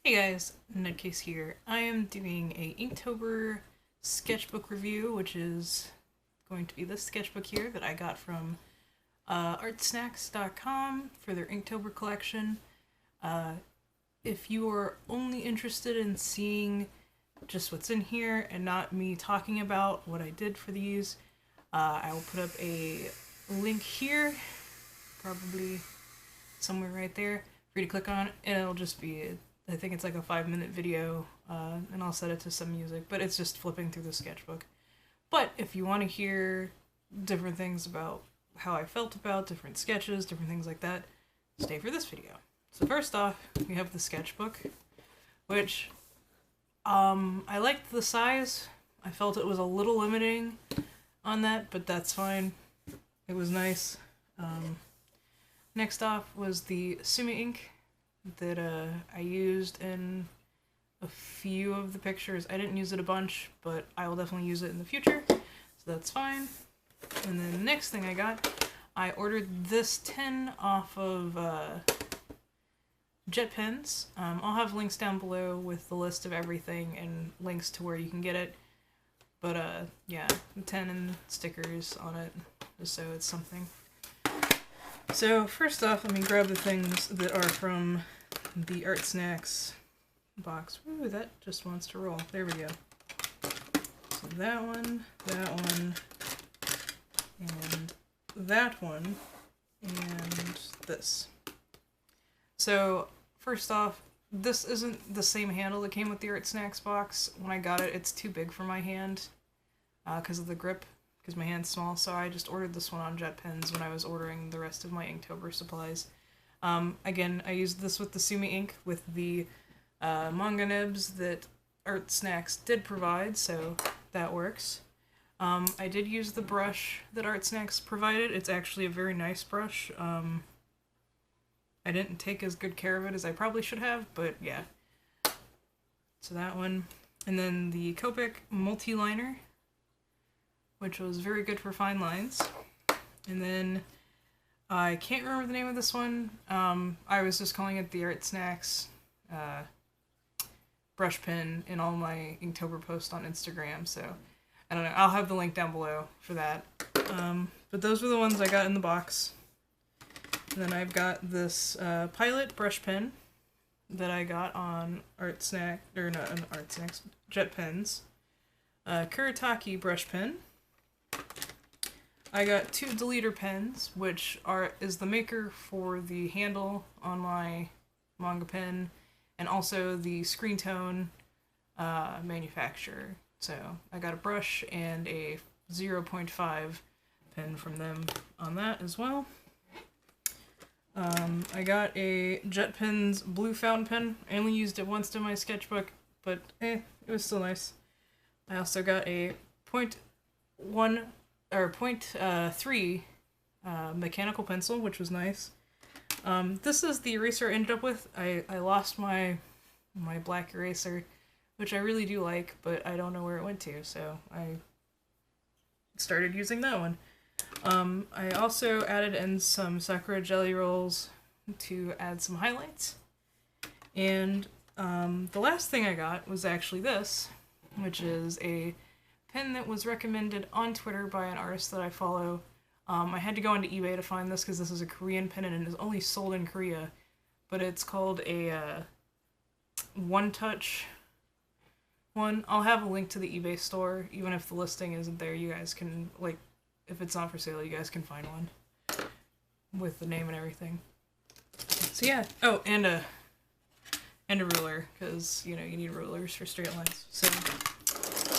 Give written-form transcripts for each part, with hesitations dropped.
Hey guys, Nutcase here. I am doing a Inktober sketchbook review, which is going to be this sketchbook here that I got from artsnacks.com for their Inktober collection. If you are only interested in seeing just what's in here and not me talking about what I did for these, I will put up a link here, probably somewhere right there, for you to click on, and it'll just be I think it's like a 5-minute video, and I'll set it to some music, but it's just flipping through the sketchbook. But if you want to hear different things about how I felt about different sketches, different things like that, stay for this video. So first off, we have the sketchbook, which I liked the size. I felt it was a little limiting on that, but that's fine. It was nice. Next off was the Sumi ink that I used in a few of the pictures. I didn't use it a bunch, but I will definitely use it in the future, so that's fine. And then the next thing I ordered this tin off of Jet Pens. I'll have links down below with the list of everything and links to where you can get it. But yeah, the tin and stickers on it, just so it's something. So first off, let me grab the things that are from the Art Snacks box. Ooh, that just wants to roll. There we go. So that one, and that one, and this. So first off, this isn't the same handle that came with the Art Snacks box. When I got it, it's too big for my hand because of the grip, because my hand's small, so I just ordered this one on Jet Pens when I was ordering the rest of my Inktober supplies. Again, I used this with the Sumi ink with the manga nibs that Art Snacks did provide, so that works. I did use the brush that Art Snacks provided. It's actually a very nice brush. I didn't take as good care of it as I probably should have, but yeah. So that one. And then the Copic multi-liner, which was very good for fine lines. And then I can't remember the name of this one. I was just calling it the Art Snacks brush pen in all my Inktober posts on Instagram, so I don't know. I'll have the link down below for that. But those were the ones I got in the box. And then I've got this Pilot brush pen that I got on Jet Pens. Kuretake brush pen. I got two deleter pens, which is the maker for the handle on my manga pen, and also the screen tone manufacturer. So I got a brush and a 0.5 pen from them on that as well. I got a Jet Pens blue fountain pen. I only used it once in my sketchbook, but it was still nice. I also got a 0.3 mechanical pencil, which was nice. This is the eraser I ended up with. I lost my black eraser, which I really do like, but I don't know where it went to, so I started using that one. I also added in some Sakura jelly rolls to add some highlights. And the last thing I got was actually this, which is a pen that was recommended on Twitter by an artist that I follow. I had to go onto eBay to find this because this is a Korean pen and it is only sold in Korea. But it's called a One Touch one. I'll have a link to the eBay store. Even if the listing isn't there, you guys can, like, if it's not for sale, you guys can find one with the name and everything. So yeah. Oh, and a ruler, because, you know, you need rulers for straight lines. So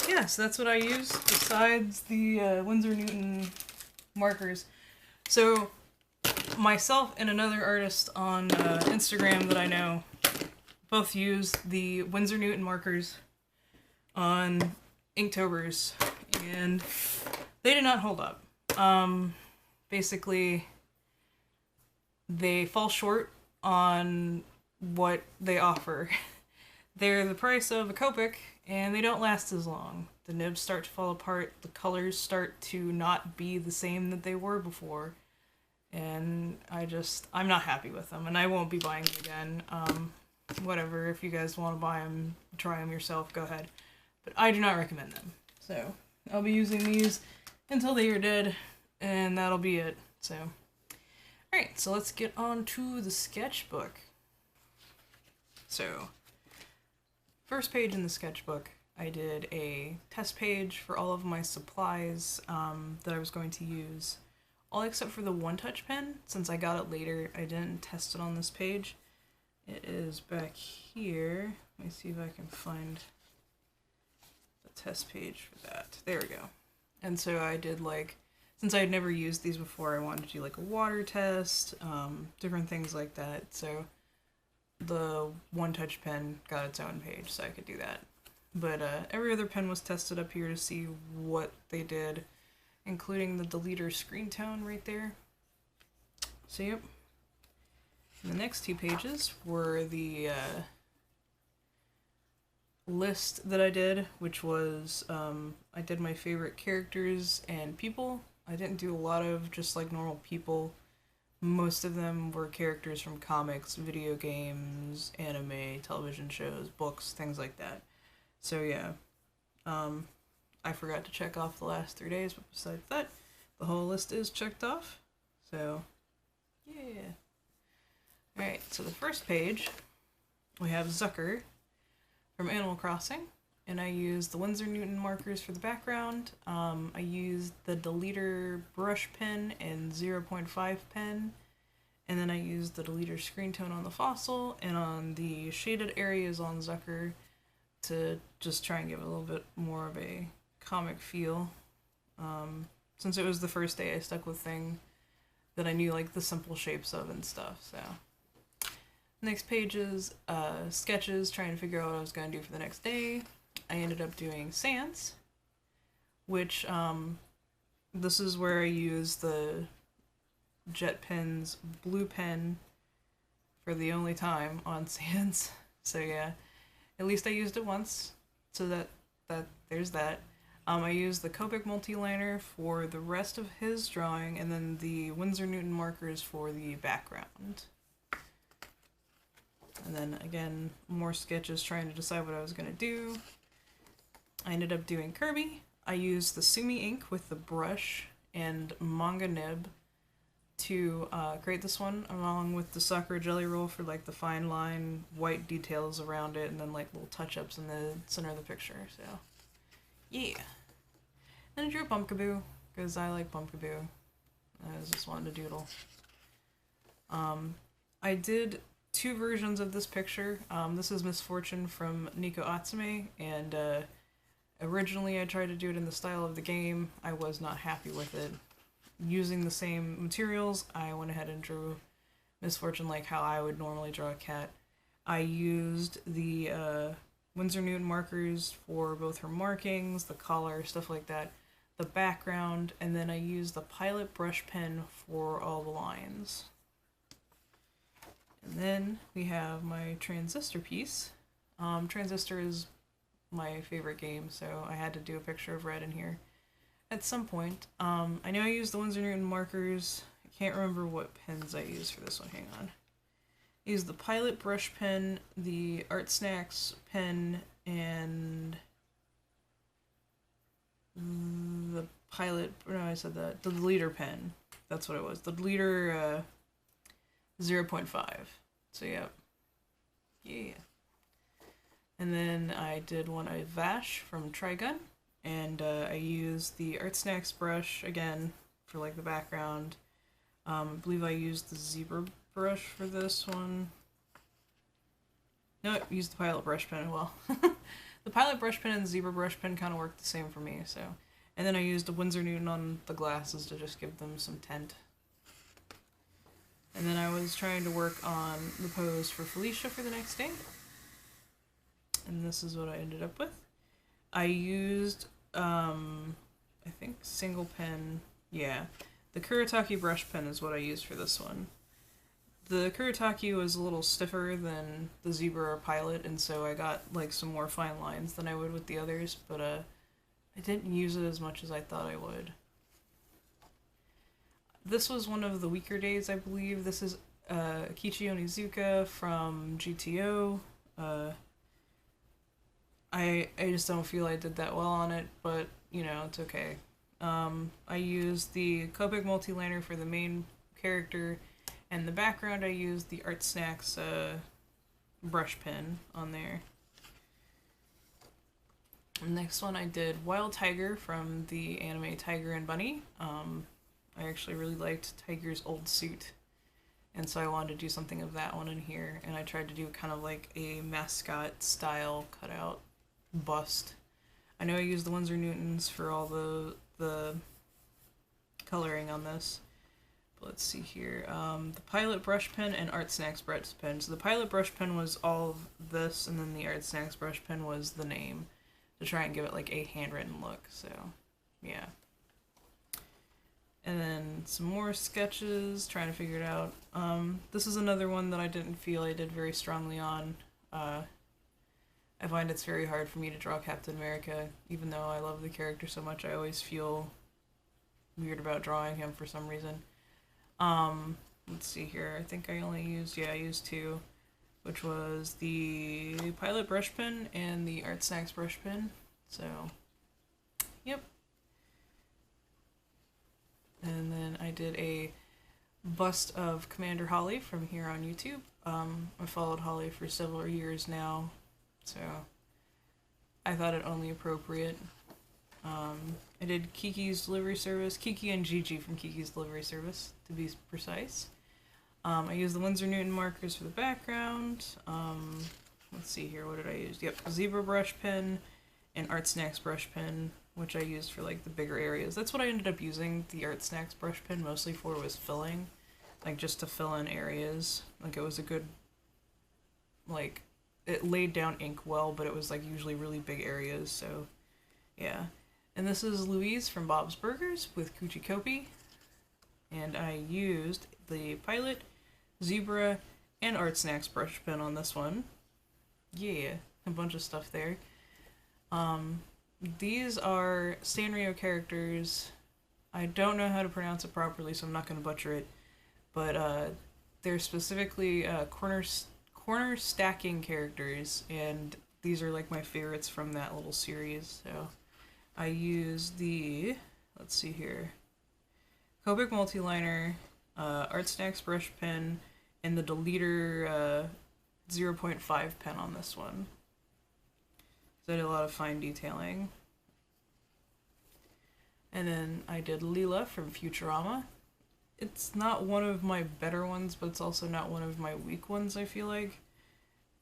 yeah, so that's what I use besides the Winsor Newton markers. So myself and another artist on Instagram that I know both use the Winsor Newton markers on Inktobers, and they did not hold up. Basically, they fall short on what they offer. They're the price of a Copic, and they don't last as long. The nibs start to fall apart, the colors start to not be the same that they were before, and I'm not happy with them, and I won't be buying them again. whatever, if you guys want to buy them, try them yourself, go ahead. But I do not recommend them. So I'll be using these until they are dead, and that'll be it. So, alright, so let's get on to the sketchbook. So, first page in the sketchbook, I did a test page for all of my supplies that I was going to use. All except for the one-touch pen. Since I got it later, I didn't test it on this page. It is back here. Let me see if I can find the test page for that. There we go. And so I did, like, since I had never used these before, I wanted to do like a water test, different things like that. So the one-touch pen got its own page, so I could do that. But every other pen was tested up here to see what they did, including the deleter screen tone right there. So yep. And the next two pages were the list that I did, which was I did my favorite characters and people. I didn't do a lot of just like normal people. Most of them were characters from comics, video games, anime, television shows, books, things like that. So yeah, I forgot to check off the last 3 days, but besides that, the whole list is checked off. So yeah. Alright, so the first page, we have Zucker from Animal Crossing, and I used the Winsor Newton markers for the background. I used the deleter brush pen and 0.5 pen, and then I used the deleter screen tone on the fossil and on the shaded areas on Zucker to just try and give it a little bit more of a comic feel. Since it was the first day, I stuck with things that I knew like the simple shapes of and stuff, so. Next page is sketches, trying to figure out what I was going to do for the next day. I ended up doing Sans, which this is where I use the Jet Pen's blue pen for the only time on Sans. So yeah, at least I used it once, so that there's that. I used the Copic multi-liner for the rest of his drawing, and then the Winsor Newton markers for the background. And then again, more sketches trying to decide what I was going to do. I ended up doing Kirby. I used the Sumi ink with the brush and manga nib to create this one, along with the Sakura jelly roll for like the fine line white details around it, and then like little touch-ups in the center of the picture. So yeah. Then I drew Bumpkaboo because I like Bumpkaboo. I was just wanting to doodle. I did two versions of this picture. This is Misfortune from Nico Atsume, and originally I tried to do it in the style of the game. I was not happy with it. Using the same materials, I went ahead and drew Misfortune like how I would normally draw a cat. I used the Winsor Newton markers for both her markings, the collar, stuff like that, the background, and then I used the Pilot brush pen for all the lines. And then we have my Transistor piece. Transistor is my favorite game, so I had to do a picture of Red in here at some point. I know I used the Winsor Newton markers. I can't remember what pens I used for this one. Hang on. I used the Pilot brush pen, the Art Snacks pen, and the Pilot, no, I said that, the deleter pen. That's what it was. The deleter 0.5. So, yep. Yeah. And then I did one of Vash from Trigun, and I used the Art Snacks brush, again, for, like, the background. I believe I used the Zebra brush for this one. No, I used the Pilot brush pen as well. The Pilot brush pen and the Zebra brush pen kind of worked the same for me, so. And then I used a Winsor Newton on the glasses to just give them some tint. And then I was trying to work on the pose for Felicia for the next day. And this is what I ended up with. I used, I think single pen, yeah. The Kuretake brush pen is what I used for this one. The Kuretake was a little stiffer than the Zebra or Pilot, and so I got like some more fine lines than I would with the others, but I didn't use it as much as I thought I would. This was one of the weaker days, I believe. This is Akichi Onizuka from GTO. I just don't feel I did that well on it, but you know, it's okay. I used the Copic multiliner for the main character, and the background I used the Art Snacks brush pen on there. The next one I did Wild Tiger from the anime Tiger and Bunny. I actually really liked Tiger's old suit, and so I wanted to do something of that one in here, and I tried to do kind of like a mascot style cutout bust. I know I used the Winsor Newtons for all the coloring on this. But let's see here. The Pilot brush pen and Art Snacks brush pen. So the Pilot brush pen was all of this, and then the Art Snacks brush pen was the name, to try and give it like a handwritten look. So yeah. And then some more sketches, trying to figure it out. This is another one that I didn't feel I did very strongly on. I find it's very hard for me to draw Captain America, even though I love the character so much. I always feel weird about drawing him for some reason. Let's see here. I think I only used, I used two, which was the Pilot brush pen and the Art Snacks brush pen. So, yep. And then I did a bust of Commander Holly from here on YouTube. I followed Holly for several years now, so I thought it only appropriate. I did Kiki's Delivery Service, Kiki and Gigi from Kiki's Delivery Service, to be precise. I used the Winsor Newton markers for the background. Let's see here, what did I use? Yep, Zebra brush pen and Art Snacks brush pen, which I used for like the bigger areas. That's what I ended up using the Art Snacks brush pen mostly for, was filling. Like just to fill in areas. Like it was a good, like, it laid down ink well, but it was like usually really big areas, so yeah. And this is Louise from Bob's Burgers with Coochie Kopi. And I used the Pilot, Zebra, and Art Snacks brush pen on this one. Yeah, a bunch of stuff there. These are Sanrio characters. I don't know how to pronounce it properly, so I'm not going to butcher it. But they're specifically corner stacking characters, and these are like my favorites from that little series. So I use the, let's see here, Copic multiliner, Art Snacks brush pen, and the Deleter 0.5 pen on this one. So I did a lot of fine detailing. And then I did Leela from Futurama. It's not one of my better ones, but it's also not one of my weak ones, I feel like.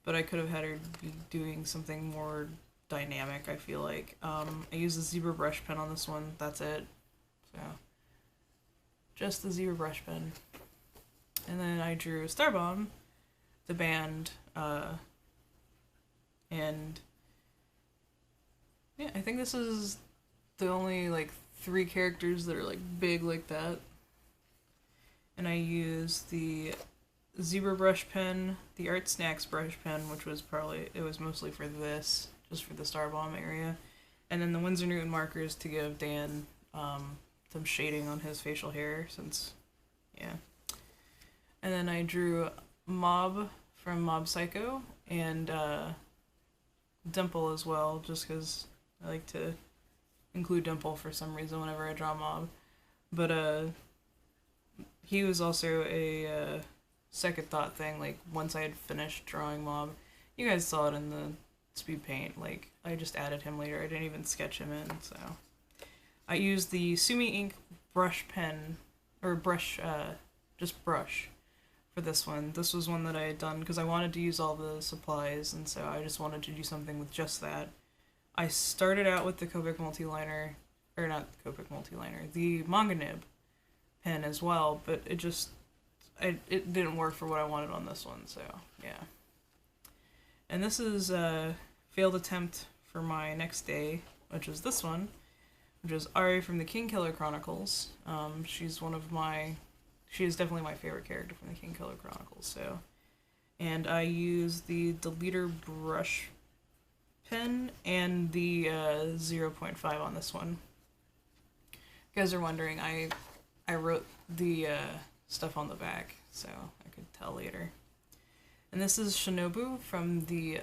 But I could have had her be doing something more dynamic, I feel like. I used the Zebra brush pen on this one, that's it. So, just the Zebra brush pen. And then I drew Starbomb, the band, and yeah, I think this is the only like 3 characters that are like big like that. And I used the Zebra brush pen, the Art Snacks brush pen, which was mostly for this, just for the Starbomb area, and then the Winsor Newton markers to give Dan some shading on his facial hair, since, yeah. And then I drew Mob from Mob Psycho, and Dimple as well, just because I like to include Dimple for some reason whenever I draw Mob. But he was also a second thought thing, like once I had finished drawing Mob. You guys saw it in the speed paint, like I just added him later, I didn't even sketch him in, so. I used the Sumi Ink brush pen, or brush, just brush, for this one. This was one that I had done because I wanted to use all the supplies, and so I just wanted to do something with just that. I started out with the Copic multiliner, or not the Copic multiliner, the Manga Nib pen as well, but it didn't work for what I wanted on this one, so yeah. And this is a failed attempt for my next day, which is this one, which is Ari from the King Killer Chronicles. She is definitely my favorite character from the King Killer Chronicles, so. And I use the Deleter brush pen and the 0.5 on this one. If you guys are wondering, I wrote the stuff on the back, so I could tell later. And this is Shinobu from the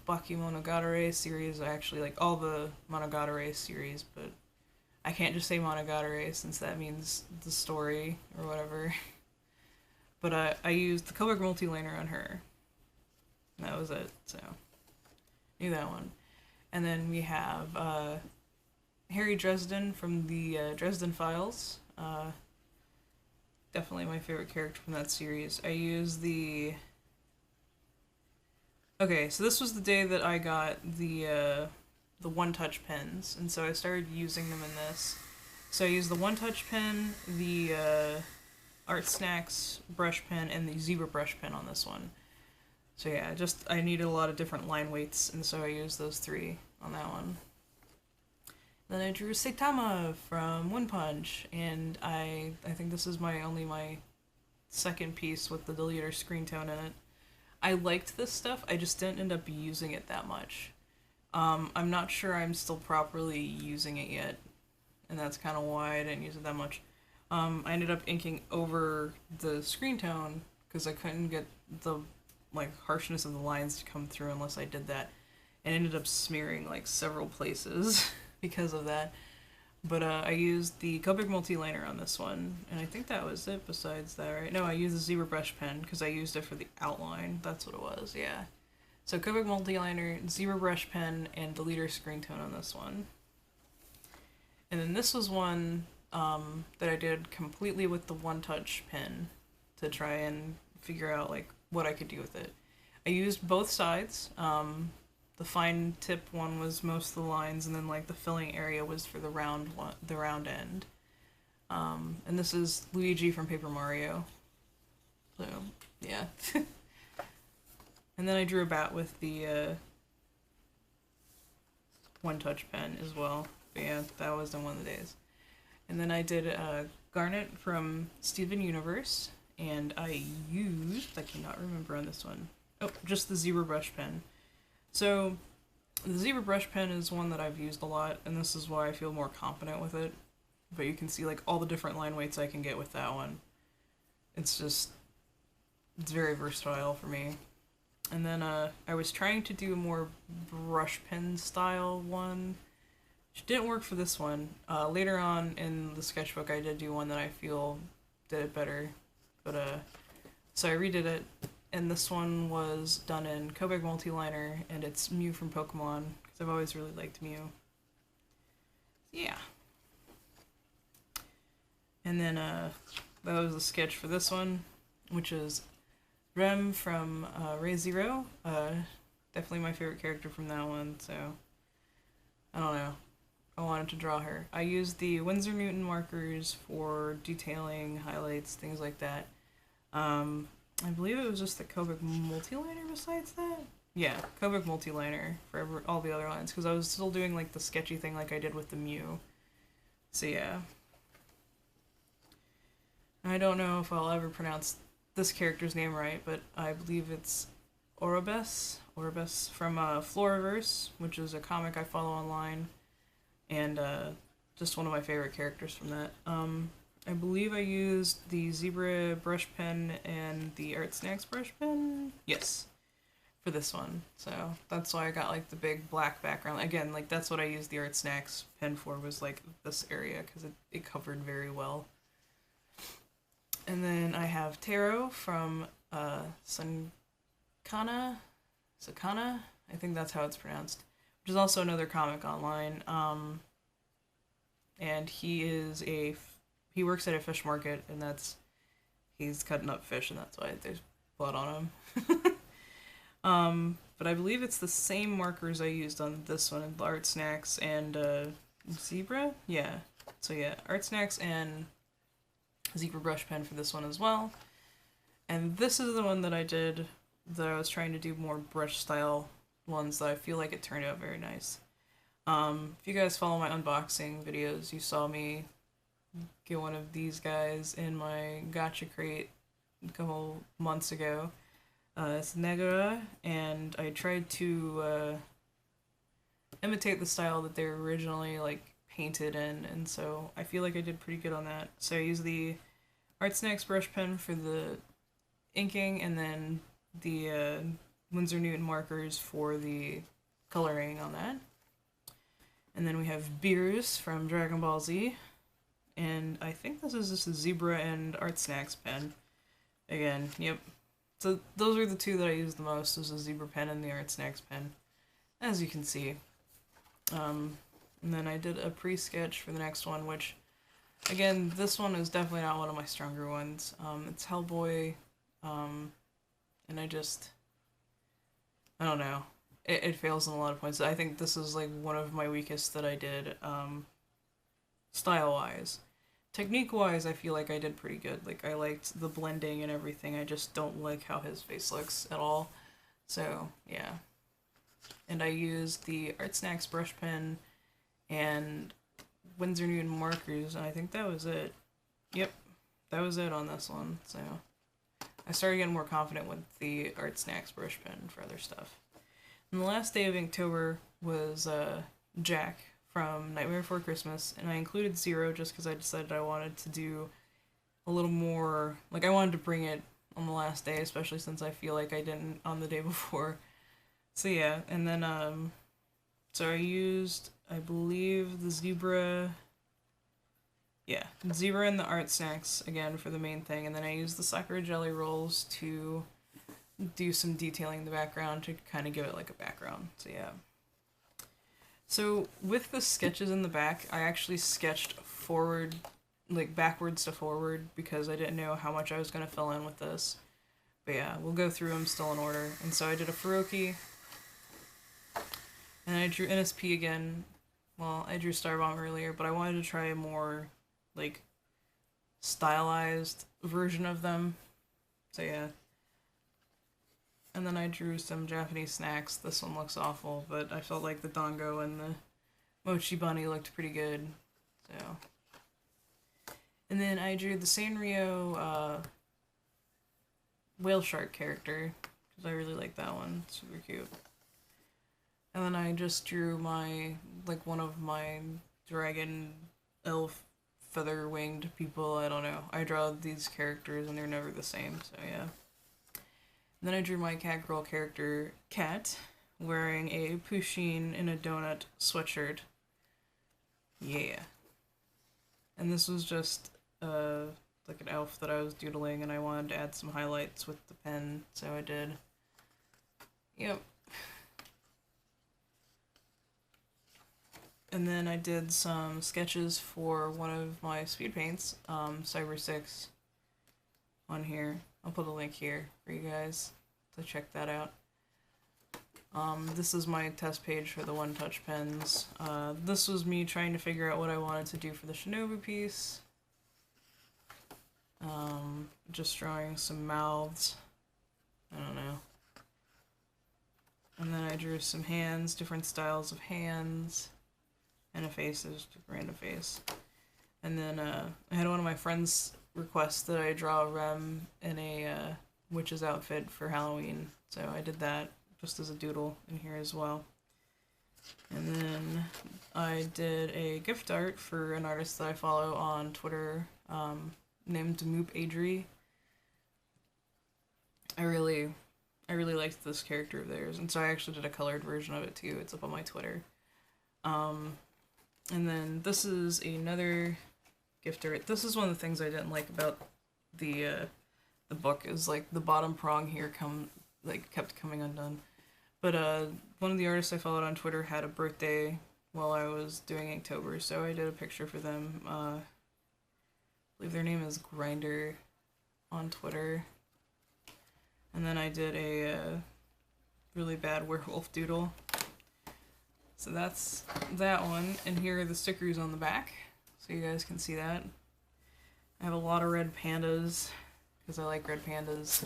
Bakemonogatari series. I actually like all the Monogatari series, but I can't just say Monogatari since that means the story or whatever. But I used the Comic multi-liner on her. That was it, so knew that one. And then we have Harry Dresden from the Dresden Files. Definitely my favorite character from that series. I used the... Okay, so this was the day that I got the one-touch pens, and so I started using them in this. So I used the one-touch pen, the Art Snacks brush pen, and the Zebra brush pen on this one. So yeah, I needed a lot of different line weights, and so I used those three on that one. Then I drew Saitama from One Punch, and I think this is my second piece with the deleter screen tone in it. I liked this stuff, I just didn't end up using it that much. I'm not sure I'm still properly using it yet, and that's kind of why I didn't use it that much. I ended up inking over the screen tone, because I couldn't get the harshness of the lines to come through unless I did that, and ended up smearing several places because of that. But I used the Copic multi-liner on this one, and I think that was it besides that, right? No, I used the Zebra brush pen because I used it for the outline. That's what it was, yeah. So Copic multi-liner, Zebra brush pen, and deleter screen tone on this one. And then this was one that I did completely with the one-touch pen to try and figure out what I could do with it. I used both sides. The fine tip one was most of the lines, and then the filling area was for the round end. And this is Luigi from Paper Mario. So yeah. And then I drew a bat with the one-touch pen as well. But yeah, that was in one of the days. And then I did Garnet from Steven Universe, and I cannot remember on this one. Oh, just the Zebra brush pen. So, the Zebra brush pen is one that I've used a lot, and this is why I feel more confident with it. But you can see all the different line weights I can get with that one. It's very versatile for me. And then I was trying to do a more brush pen style one, which didn't work for this one. Later on in the sketchbook I did do one that I feel did it better. But so I redid it. And this one was done in Copic multi-liner, and it's Mew from Pokemon, because I've always really liked Mew. Yeah. And then that was a sketch for this one, which is Rem from Re:Zero. Definitely my favorite character from that one, so I don't know. I wanted to draw her. I used the Winsor Newton markers for detailing, highlights, things like that. I believe it was just the Copic multi-liner besides that? Yeah, Copic multi-liner for all the other lines, because I was still doing the sketchy thing like I did with the Mew. So yeah. I don't know if I'll ever pronounce this character's name right, but I believe it's Orobes from Floriverse, which is a comic I follow online, and just one of my favorite characters from that. I believe I used the Zebra brush pen and the Art Snacks brush pen. Yes, for this one. So that's why I got the big black background. Again, that's what I used the Art Snacks pen for, was this area, because it covered very well. And then I have Taro from Sakana, I think that's how it's pronounced, which is also another comic online. And he works at a fish market, and he's cutting up fish, and that's why there's blood on him. But I believe it's the same markers I used on this one, the Art Snacks and Zebra? Yeah. So yeah, Art Snacks and Zebra brush pen for this one as well. And this is the one that I did, that I was trying to do more brush style ones that I feel like it turned out very nice. If you guys follow my unboxing videos, you saw me get one of these guys in my gacha crate a couple months ago. It's Negara, and I tried to imitate the style that they were originally painted in, and so I feel like I did pretty good on that. So I used the Art Snacks brush pen for the inking, and then the Winsor Newton markers for the coloring on that. And then we have Beerus from Dragon Ball Z. And I think this is just a Zebra and Art Snacks pen. Again, yep. So those are the two that I use the most, is the Zebra pen and the Art Snacks pen, as you can see. And then I did a pre-sketch for the next one, which, again, this one is definitely not one of my stronger ones. It's Hellboy, and I don't know. It fails in a lot of points. I think this is like one of my weakest that I did, style-wise. Technique-wise, I feel like I did pretty good. Like, I liked the blending and everything. I just don't like how his face looks at all. So, yeah. And I used the Art Snacks brush pen and Winsor Newton markers, and I think that was it. Yep, that was it on this one. So, I started getting more confident with the Art Snacks brush pen for other stuff. And the last day of Inktober was Jack from Nightmare Before Christmas, and I included Zero just because I decided I wanted to do a little more, like, I wanted to bring it on the last day, especially since I feel like I didn't on the day before. So yeah, and then, so I used, I believe, the Zebra, yeah, Zebra and the Art Snacks, again, for the main thing, and then I used the Sakura Jelly Rolls to do some detailing in the background to kind of give it, like, a background, so yeah. So, with the sketches in the back, I actually sketched forward, like, backwards to forward, because I didn't know how much I was going to fill in with this. But yeah, we'll go through them still in order. And so I did a Furoki, and I drew NSP again. Well, I drew Starbomb earlier, but I wanted to try a more, like, stylized version of them. So yeah. And then I drew some Japanese snacks. This one looks awful, but I felt like the Dango and the Mochi Bunny looked pretty good. So. And then I drew the Sanrio whale shark character, because I really like that one. It's super cute. And then I just drew my, like, one of my dragon elf feather winged people. I don't know. I draw these characters and they're never the same, so yeah. And then I drew my cat girl character, Cat, wearing a Pusheen in a donut sweatshirt. Yeah. And this was just like an elf that I was doodling, and I wanted to add some highlights with the pen, so I did. Yep. And then I did some sketches for one of my speed paints, Cyber 6, on here. I'll put a link here for you guys to check that out. This is my test page for the one-touch pens. This was me trying to figure out what I wanted to do for the Shinobu piece. Just drawing some mouths. I don't know. And then I drew some hands, different styles of hands, and a face, just a random face. And then I had one of my friends request that I draw a Rem in a witch's outfit for Halloween, so I did that just as a doodle in here as well. And then I did a gift art for an artist that I follow on Twitter, named Moop Adri. I really liked this character of theirs, and so I actually did a colored version of it too. It's up on my Twitter. And then this is another gift art. This is one of the things I didn't like about the book, is like the bottom prong here kept coming undone. But one of the artists I followed on Twitter had a birthday while I was doing Inktober, so I did a picture for them. I believe their name is Grinder on Twitter. And then I did a really bad werewolf doodle. So that's that one, and here are the stickers on the back, so you guys can see that. I have a lot of red pandas, because I like red pandas.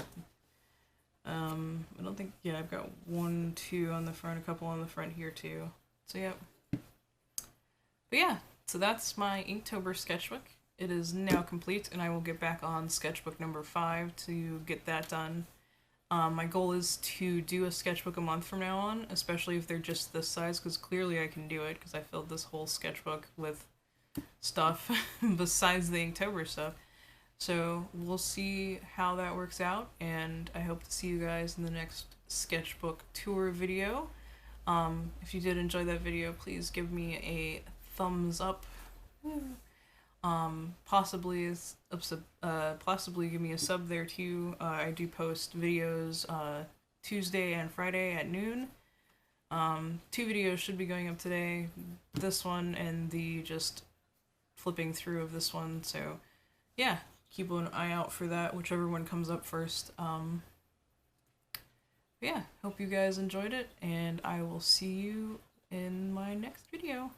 I don't think, yeah, I've got 1, 2 on the front, a couple on the front here too. So yep. But yeah, so that's my Inktober sketchbook. It is now complete, and I will get back on sketchbook number 5 to get that done. My goal is to do a sketchbook a month from now on, especially if they're just this size, because clearly I can do it, because I filled this whole sketchbook with stuff besides the Inktober stuff. So we'll see how that works out, and I hope to see you guys in the next sketchbook tour video. If you did enjoy that video, please give me a thumbs up. Possibly possibly give me a sub there too. I do post videos Tuesday and Friday at noon. Two videos should be going up today. This one and the just flipping through of this one. So yeah, keep an eye out for that, whichever one comes up first. Yeah, hope you guys enjoyed it, and I will see you in my next video.